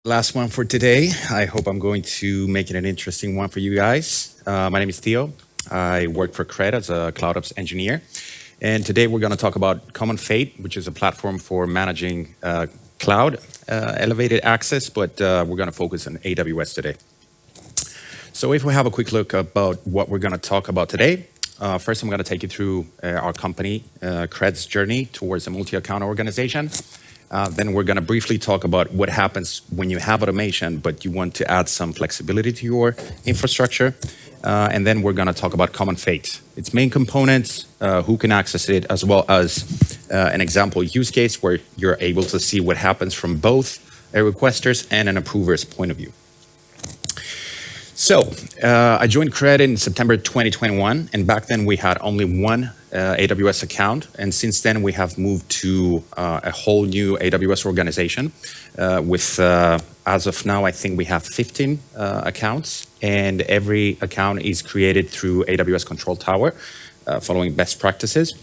Last one for today. I hope I'm going to make it an interesting one for you guys. My name is Theo. I work for Qred as a CloudOps engineer. And today we're going to talk about Common Fate, which is a platform for managing cloud elevated access, but we're going to focus on AWS today. So if we have a quick look about what we're going to talk about today, first I'm going to take you through our company, Qred's journey towards a multi-account organization. Then we're going to briefly talk about what happens when you have automation, but you want to add some flexibility to your infrastructure. And then we're going to talk about Common Fate, its main components, who can access it, as well as an example use case where you're able to see what happens from both a requester's and an approver's point of view. So I joined Qred in September 2021, and back then we had only one AWS account, and since then we have moved to a whole new AWS organization with, as of now, I think we have 15 accounts, and every account is created through AWS Control Tower, following best practices.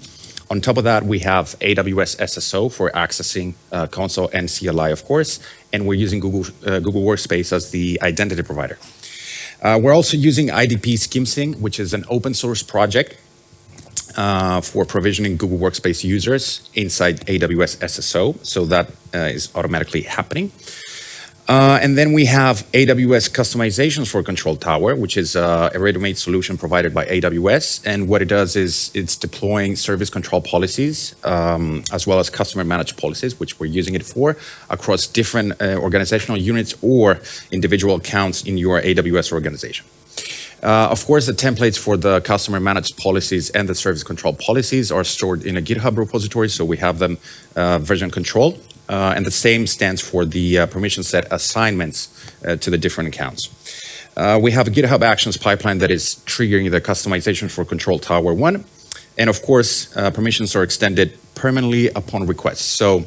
On top of that, we have AWS SSO for accessing console and CLI, of course, and we're using Google Workspace as the identity provider. We're also using IDP SkimSync, which is an open source project for provisioning Google Workspace users inside AWS SSO. So that is automatically happening. And then we have AWS customizations for Control Tower, which is a ready-made solution provided by AWS. And what it does is it's deploying service control policies, as well as customer managed policies, which we're using it for across different organizational units or individual accounts in your AWS organization. Of course, the templates for the customer managed policies and the service control policies are stored in a GitHub repository, so we have them version controlled. And the same stands for the permission set assignments to the different accounts. We have a GitHub Actions pipeline that is triggering the customization for Control Tower 1. And of course, permissions are extended permanently upon request. So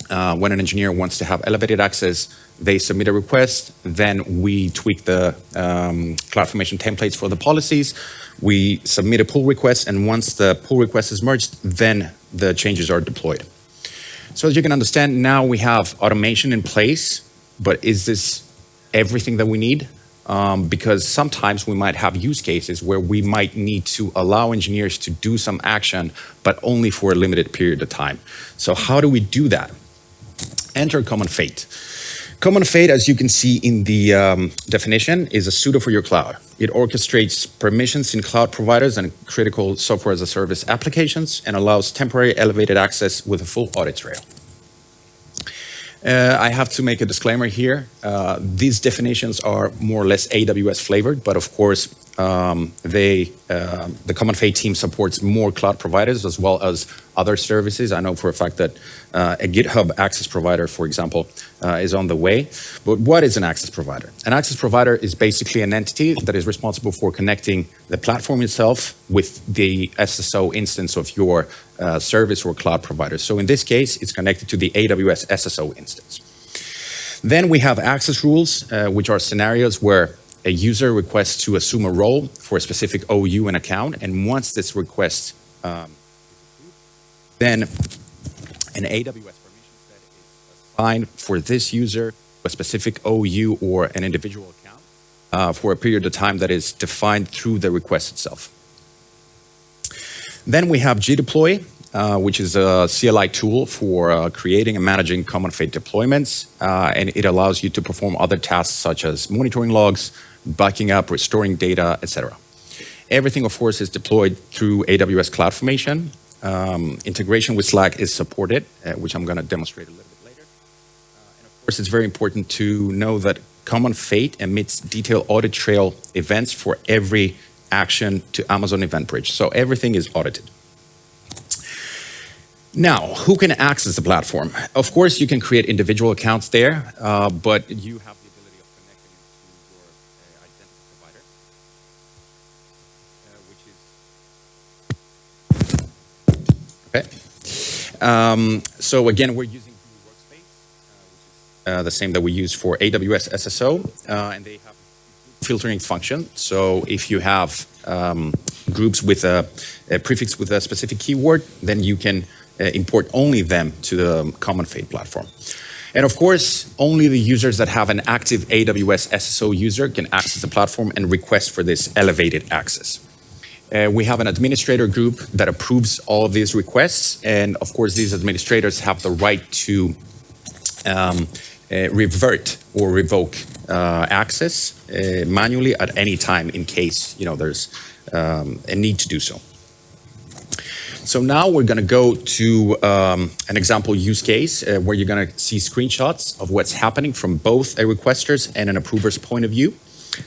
when an engineer wants to have elevated access, they submit a request, then we tweak the CloudFormation templates for the policies. We submit a pull request, and once the pull request is merged, then the changes are deployed. So as you can understand, now we have automation in place, but is this everything that we need? Because sometimes we might have use cases where we might need to allow engineers to do some action, but only for a limited period of time. So how do we do that? Enter Common Fate. Common Fate, as you can see in the definition, is a pseudo for your cloud. It orchestrates permissions in cloud providers and critical software as a service applications and allows temporary elevated access with a full audit trail. I have to make a disclaimer here. These definitions are more or less AWS flavored, but of course, the Common Fate team supports more cloud providers as well as other services. I know for a fact that a GitHub access provider, for example, is on the way. But what is an access provider? An access provider is basically an entity that is responsible for connecting the platform itself with the SSO instance of your service or cloud provider. So in this case, it's connected to the AWS SSO instance. Then we have access rules, which are scenarios where a user requests to assume a role for a specific OU and account. And once this request, then an AWS permission set is assigned for this user, a specific OU or an individual account for a period of time that is defined through the request itself. Then we have gdeploy, which is a CLI tool for creating and managing Common Fate deployments. And it allows you to perform other tasks such as monitoring logs, backing up, restoring data, etc. Everything, of course, is deployed through AWS CloudFormation. Integration with Slack is supported, which I'm going to demonstrate a little bit later. And of course, it's very important to know that Common Fate emits detailed audit trail events for every action to Amazon Event Bridge. So everything is audited. Now, who can access the platform? Of course, you can create individual accounts there, but you have the ability of connecting it to your identity provider, which is okay. So again, we're using Google Workspace, which is the same that we use for AWS SSO, and they have a filtering function. So if you have groups with a prefix with a specific keyword, then you can import only them to the Common Fate platform. And of course, only the users that have an active AWS SSO user can access the platform and request for this elevated access. We have an administrator group that approves all of these requests. And of course, these administrators have the right to revert or revoke access manually at any time in case there's a need to do so. So now we're going to go to an example use case where you're going to see screenshots of what's happening from both a requester's and an approver's point of view.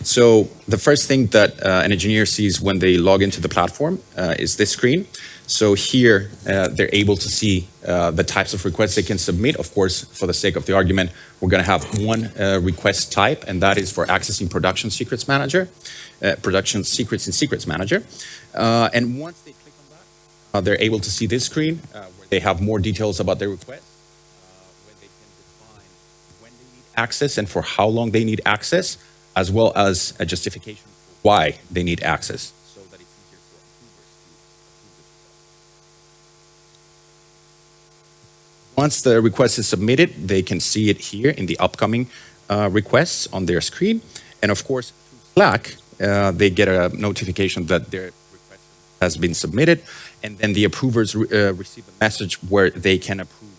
So the first thing that an engineer sees when they log into the platform is this screen. So here they're able to see the types of requests they can submit. Of course, for the sake of the argument, we're going to have one request type, and that is for accessing production secrets manager, production secrets in secrets manager. And once they click on that, they're able to see this screen where they have more details about their request, where they can define when they need access and for how long they need access, as well as a justification for why they need access, so that it's easier for approvers to approve the request. Once the request is submitted, they can see it here in the upcoming requests on their screen. And of course, through Slack, they get a notification that their request has been submitted, and then the approvers receive a message where they can approve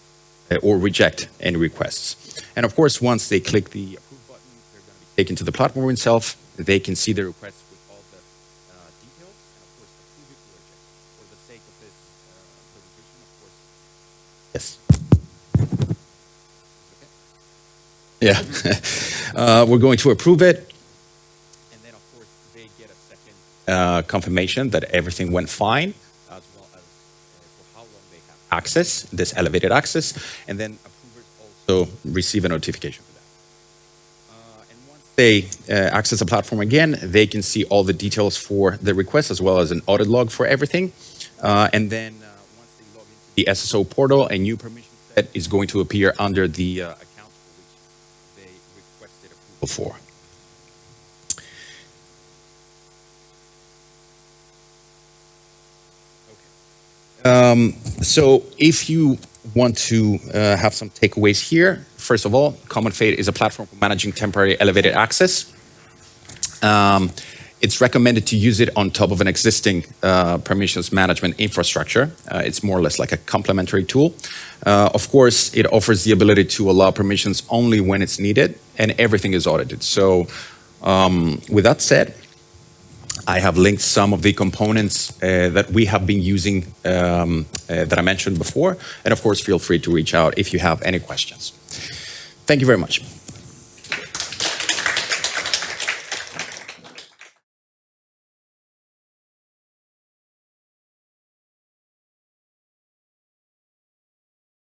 or reject any requests. And of course, once they click the approve button, they're going to be taken to the platform itself. They can see the request with all the details, and of course, approve it or reject. For the sake of this presentation, of course, yes. Yeah, we're going to approve it, and then of course they get a second confirmation that everything went fine, as well as for how long they have access, this elevated access, and then approvers also receive a notification for that. And once they access the platform again, they can see all the details for the request, as well as an audit log for everything. And then once they log into the SSO portal, a new permission set is going to appear under the account for which they requested approval for. So if you want to have some takeaways here, first of all, Common Fate is a platform for managing temporary elevated access. It's recommended to use it on top of an existing permissions management infrastructure. It's more or less like a complementary tool. Of course, it offers the ability to allow permissions only when it's needed, and everything is audited. So with that said, I have linked some of the components that we have been using that I mentioned before. And of course, feel free to reach out if you have any questions. Thank you very much.